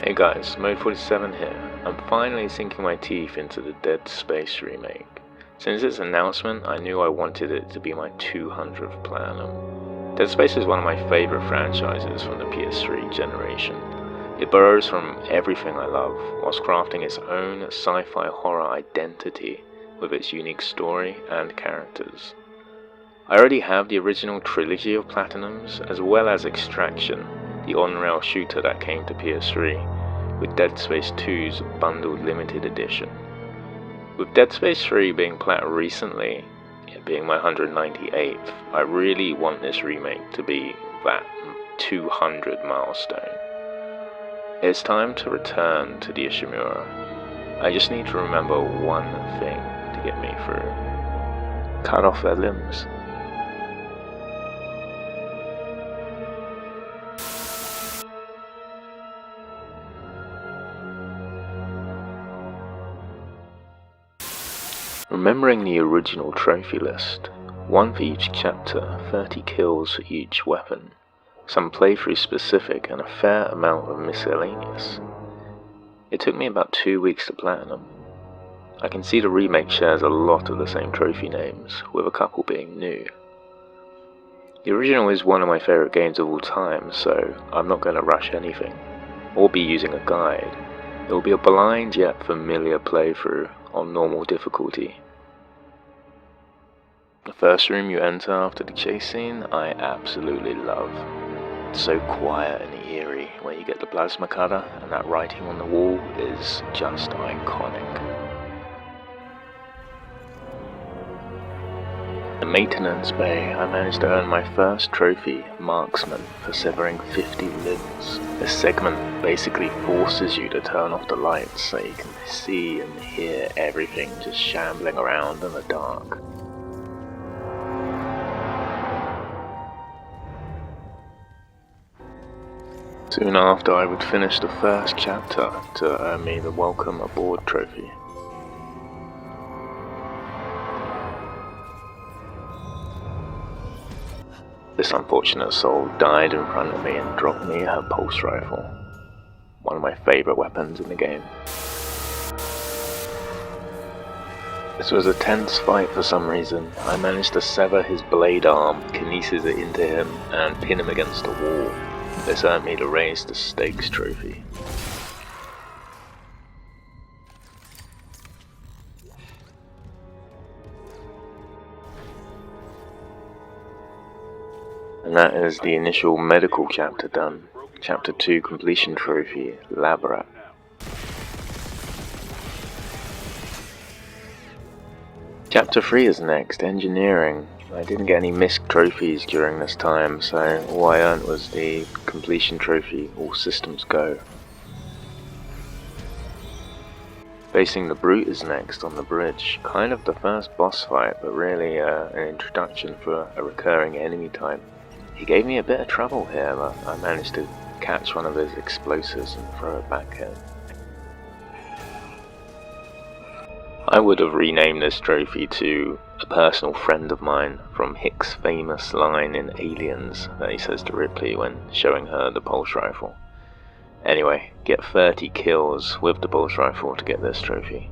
Hey guys, Mode 47 here. I'm finally sinking my teeth into the Dead Space remake. Since its announcement, I knew I wanted it to be my 200th platinum. Dead Space is one of my favourite franchises from the PS3 generation. It borrows from everything I love, whilst crafting its own sci-fi horror identity with its unique story and characters. I already have the original trilogy of platinums, as well as Extraction, the on-rail shooter that came to PS3, with Dead Space 2's bundled limited edition. With Dead Space 3 being plat recently, it being my 198th, I really want this remake to be that 200 milestone. It's time to return to the Ishimura. I just need to remember one thing to get me through. Cut off their limbs. Remembering the original trophy list, 1 for each chapter, 30 kills for each weapon, some playthrough specific and a fair amount of miscellaneous. It took me about 2 weeks to platinum. I can see the remake shares a lot of the same trophy names, with a couple being new. The original is one of my favourite games of all time, so I'm not going to rush anything, or be using a guide. It will be a blind yet familiar playthrough on normal difficulty. The first room you enter after the chase scene, I absolutely love. It's so quiet and eerie when you get the plasma cutter, and that writing on the wall is just iconic. In the maintenance bay, I managed to earn my first trophy, Marksman, for severing 50 limbs. This segment basically forces you to turn off the lights so you can see and hear everything just shambling around in the dark. Soon after, I would finish the first chapter to earn me the Welcome Aboard trophy. This unfortunate soul died in front of me and dropped me her pulse rifle, one of my favourite weapons in the game. This was a tense fight for some reason. I managed to sever his blade arm, kinesis it into him, and pin him against a wall. This earned me to raise the stakes trophy. And that is the initial medical chapter done. Chapter 2 completion trophy, Lab Rat. Chapter 3 is next, engineering. I didn't get any MISC trophies during this time, so all I earned was the completion trophy, All Systems Go. Facing the Brute is next on the bridge. Kind of the first boss fight, but really an introduction for a recurring enemy type. He gave me a bit of trouble here, but I managed to catch one of his explosives and throw it back at him. I would have renamed this trophy to a personal friend of mine from Hicks' famous line in Aliens that he says to Ripley when showing her the pulse rifle. Anyway, get 30 kills with the pulse rifle to get this trophy.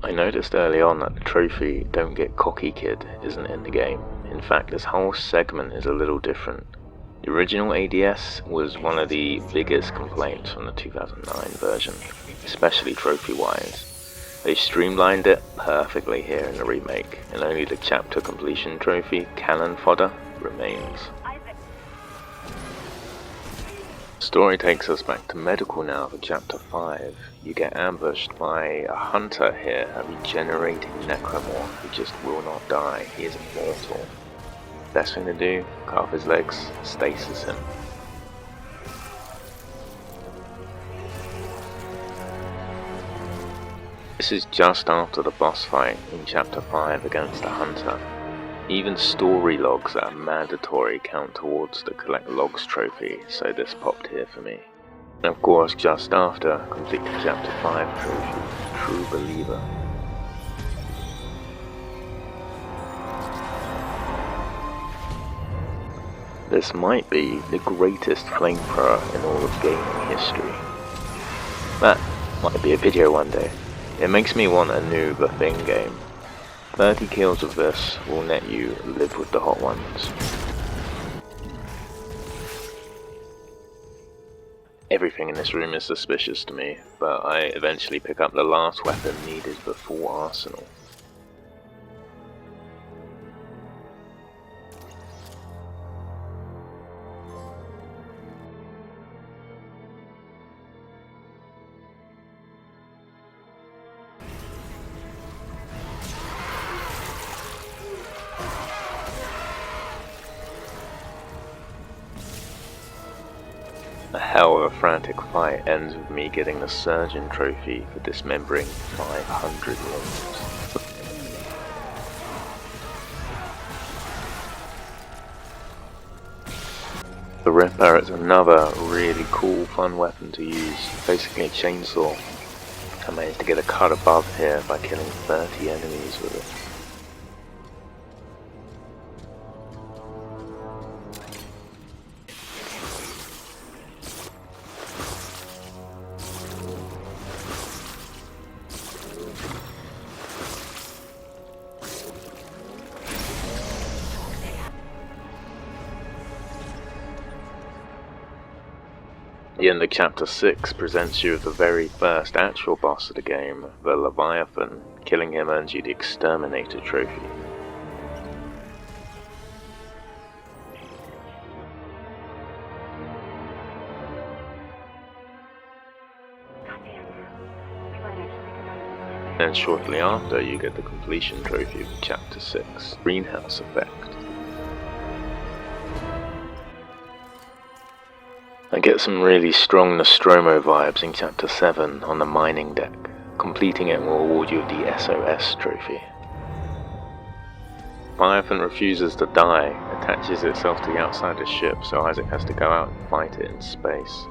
I noticed early on that the trophy Don't Get Cocky Kid isn't in the game. In fact, this whole segment is a little different. The original ADS was one of the biggest complaints from the 2009 version, especially trophy-wise. They streamlined it perfectly here in the remake, and only the chapter completion trophy, Cannon Fodder, remains. The story takes us back to medical now for chapter 5. You get ambushed by a hunter here, a regenerating necromorph who just will not die. He is immortal. Best thing to do, cut off his legs, stasis him. This is just after the boss fight in chapter 5 against the hunter. Even story logs that are mandatory count towards the Collect Logs trophy, so this popped here for me. And of course, just after, complete the chapter 5 trophy, True Believer. This might be the greatest flamethrower in all of gaming history. That might be a video one day. It makes me want a new The Thing game. 30 kills of this will net you live with the hot ones. Everything in this room is suspicious to me, but I eventually pick up the last weapon needed for full arsenal. A hell of a frantic fight ends with me getting the Surgeon trophy for dismembering 500 limbs. The Ripper is another really cool, fun weapon to use, basically a chainsaw. I managed to get a cut above here by killing 30 enemies with it. The end of Chapter 6 presents you with the very first actual boss of the game, the Leviathan. Killing him earns you the Exterminator trophy. And shortly after, you get the completion trophy of Chapter 6, Greenhouse Effect. I get some really strong Nostromo vibes in Chapter 7 on the mining deck. Completing it will award you the SOS trophy. Leviathan refuses to die, attaches itself to the outside of the ship, so Isaac has to go out and fight it in space.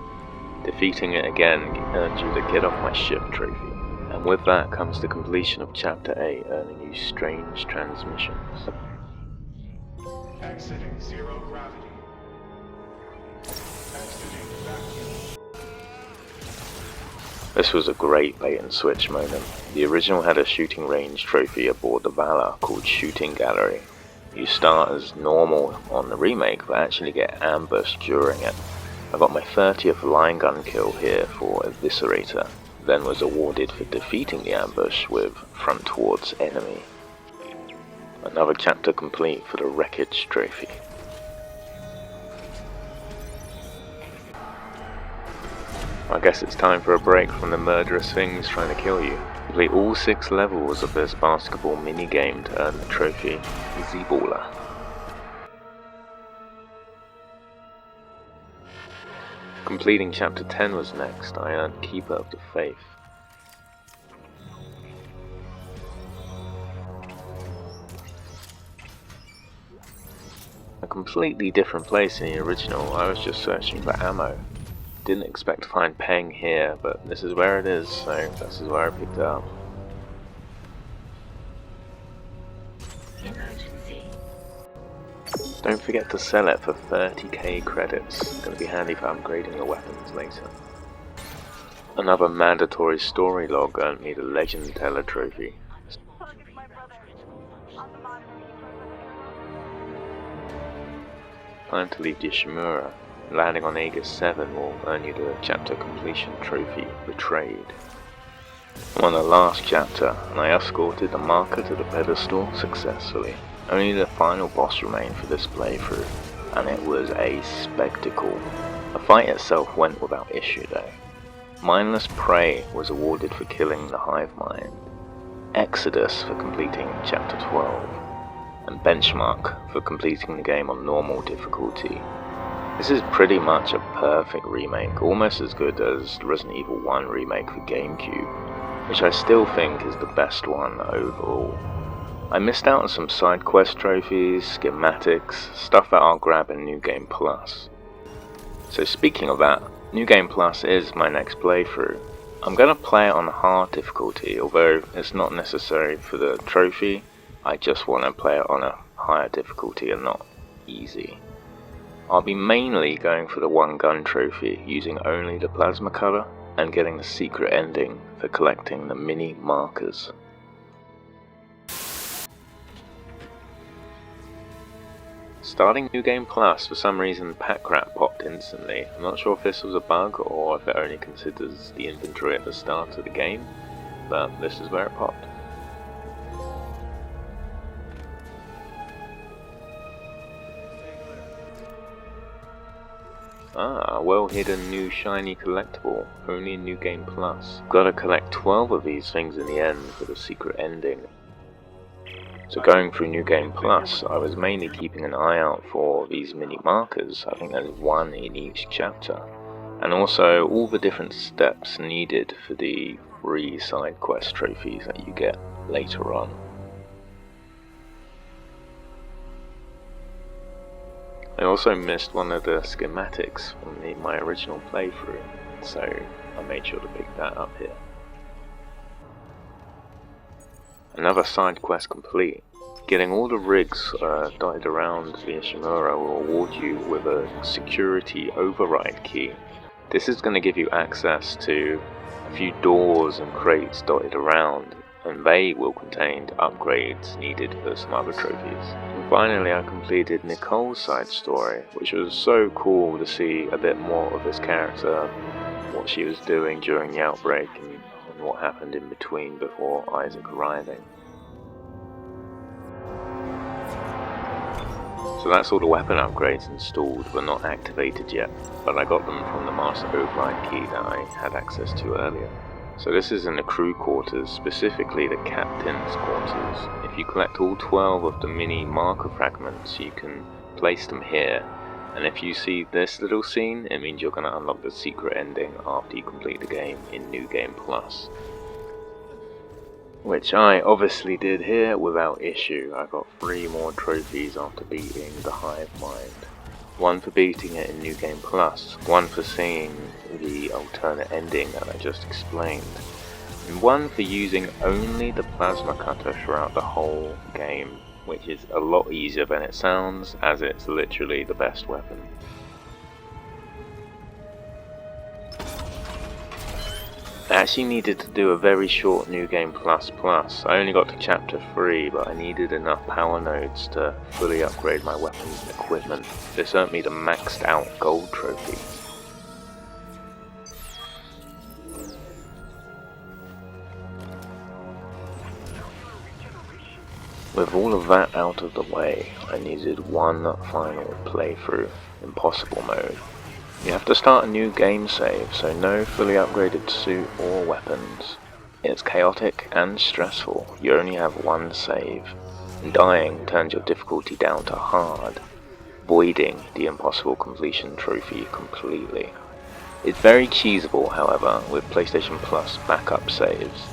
Defeating it again earns you the Get Off My Ship trophy, and with that comes the completion of Chapter 8, earning you Strange Transmissions. Exiting zero gravity. This was a great bait and switch moment. The original had a shooting range trophy aboard the Valor called Shooting Gallery. You start as normal on the remake, but actually get ambushed during it. I got my 30th line gun kill here for Eviscerator, then was awarded for defeating the ambush with Front Towards Enemy. Another chapter complete for the Wreckage trophy. I guess it's time for a break from the murderous things trying to kill you. Complete all 6 levels of this basketball minigame to earn the trophy Easy Baller. Completing Chapter 10 was next. I earned Keeper of the Faith. A completely different place in the original. I was just searching for ammo. Didn't expect to find Peng here, but this is where it is, so this is where I picked it up. Emergency. Don't forget to sell it for 30k credits. It's going to be handy for upgrading your weapons later. Another mandatory story log earned me the Legend Teller trophy. Time to leave Yoshimura. Landing on Aegis 7 will earn you the chapter completion trophy, Betrayed. I'm on the last chapter, and I escorted the marker to the pedestal successfully. Only the final boss remained for this playthrough, and it was a spectacle. The fight itself went without issue though. Mindless Prey was awarded for killing the Hive Mind, Exodus for completing chapter 12, and Benchmark for completing the game on normal difficulty. This is pretty much a perfect remake, almost as good as the Resident Evil 1 remake for GameCube, which I still think is the best one overall. I missed out on some side quest trophies, schematics, stuff that I'll grab in New Game Plus. So speaking of that, New Game Plus is my next playthrough. I'm going to play it on hard difficulty, although it's not necessary for the trophy. I just want to play it on a higher difficulty and not easy. I'll be mainly going for the one gun trophy, using only the plasma cutter, and getting the secret ending for collecting the mini markers. Starting New Game Plus, for some reason pack rat popped instantly. I'm not sure if this was a bug or if it only considers the inventory at the start of the game, but this is where it popped. Ah, a well-hidden new shiny collectible, only in New Game Plus. Gotta collect 12 of these things in the end for the secret ending. So going through New Game Plus, I was mainly keeping an eye out for these mini markers. I think there's one in each chapter. And also all the different steps needed for the free side quest trophies that you get later on. I also missed one of the schematics from my original playthrough, so I made sure to pick that up here. Another side quest complete. Getting all the rigs dotted around the Ishimura will award you with a security override key. This is going to give you access to a few doors and crates dotted around, and they will contain upgrades needed for some other trophies. And finally I completed Nicole's side story, which was so cool to see a bit more of this character, what she was doing during the outbreak and what happened in between before Isaac arriving. So that's all the weapon upgrades installed, but not activated yet, but I got them from the Master Override key that I had access to earlier. So this is in the crew quarters, specifically the captain's quarters. If you collect all 12 of the mini marker fragments, you can place them here, and if you see this little scene, it means you're going to unlock the secret ending after you complete the game in New Game Plus. Which I obviously did here without issue. I got 3 more trophies after beating the Hive Mind. One for beating it in New Game Plus, one for seeing the alternate ending that I just explained, and one for using only the plasma cutter throughout the whole game, which is a lot easier than it sounds, as it's literally the best weapon. I actually needed to do a very short New Game Plus. I only got to chapter 3, but I needed enough power nodes to fully upgrade my weapons and equipment. This earned me the maxed out gold trophy. With all of that out of the way, I needed one final playthrough, Impossible Mode. You have to start a new game save, so no fully upgraded suit or weapons. It's chaotic and stressful, you only have one save, and dying turns your difficulty down to hard, voiding the impossible completion trophy completely. It's very cheesable, however, with PlayStation Plus backup saves,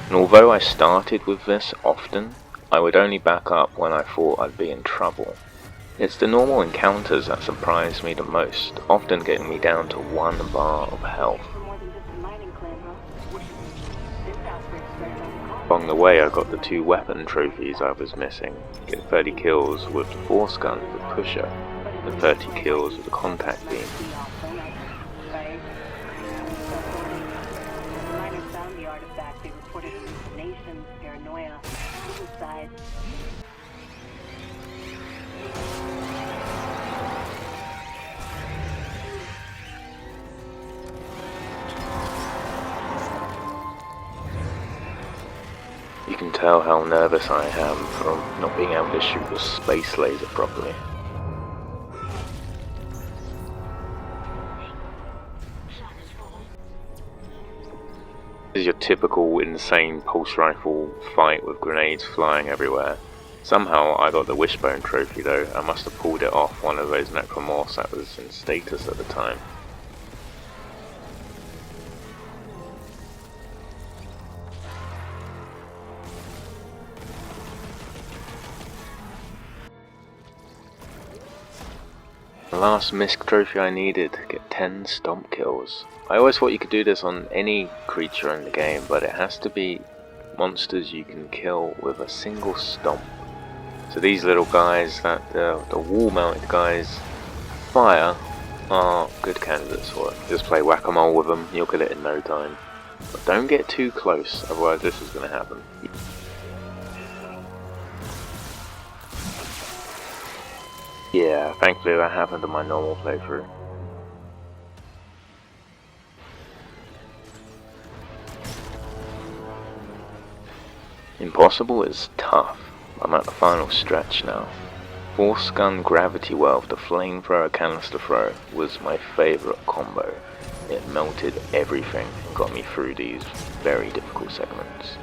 and although I started with this often, I would only back up when I thought I'd be in trouble. It's the normal encounters that surprise me the most, often getting me down to 1 bar of health. Along the way I got the 2 weapon trophies I was missing, get 30 kills with the force gun for Pusher, and 30 kills with the contact beam. You can tell how nervous I am from not being able to shoot the space laser properly. This is your typical insane pulse rifle fight with grenades flying everywhere. Somehow I got the Wishbone trophy though. I must have pulled it off one of those necromorphs that was in status at the time. The last misc trophy I needed to get 10 stomp kills. I always thought you could do this on any creature in the game, but it has to be monsters you can kill with a single stomp. So these little guys, the wall mounted guys, fire, are good candidates for it. Just play whack-a-mole with them, you'll get it in no time. But don't get too close, otherwise this is going to happen. Yeah, thankfully that happened in my normal playthrough. Impossible is tough. I'm at the final stretch now. Force gun gravity well with the flamethrower canister throw was my favourite combo. It melted everything and got me through these very difficult segments.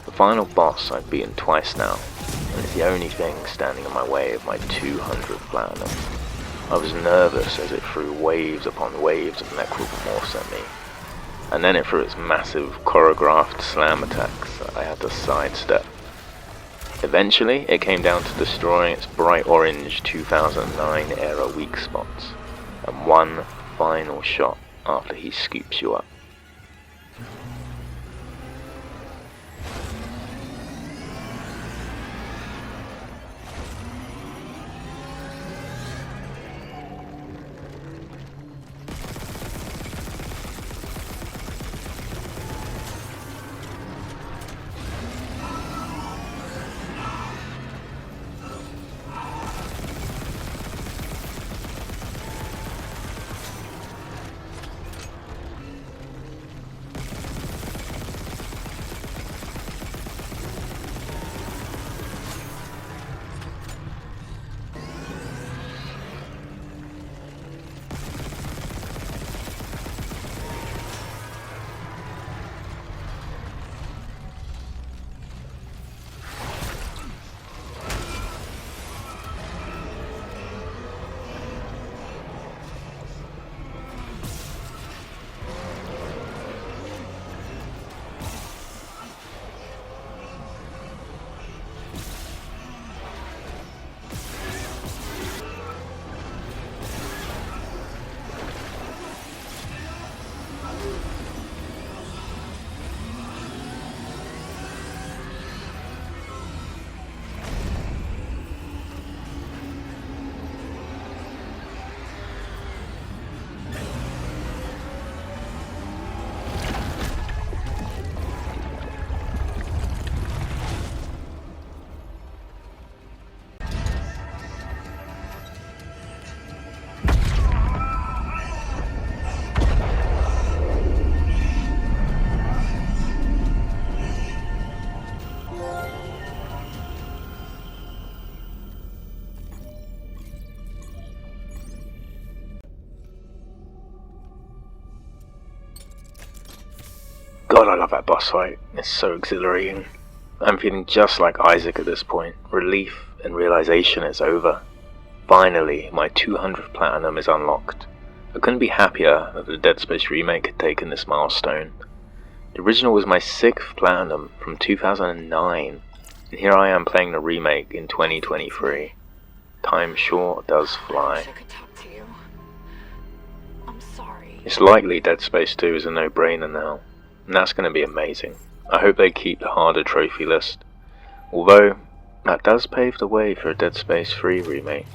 The final boss I've beaten twice now, and it's the only thing standing in my way of my 200th platinum. I was nervous as it threw waves upon waves of necromorphs at me, and then it threw its massive choreographed slam attacks that I had to sidestep. Eventually, it came down to destroying its bright orange 2009 era weak spots, and one final shot after he scoops you up. God, I love that boss fight. It's so exhilarating. I'm feeling just like Isaac at this point. Relief and realization it's over. Finally, my 200th platinum is unlocked. I couldn't be happier that the Dead Space remake had taken this milestone. The original was my 6th platinum from 2009, and here I am playing the remake in 2023. Time sure does fly. It's likely Dead Space 2 is a no-brainer now, and that's going to be amazing. I hope they keep the harder trophy list, although that does pave the way for a Dead Space 3 remake.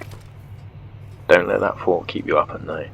Don't let that thought keep you up at night.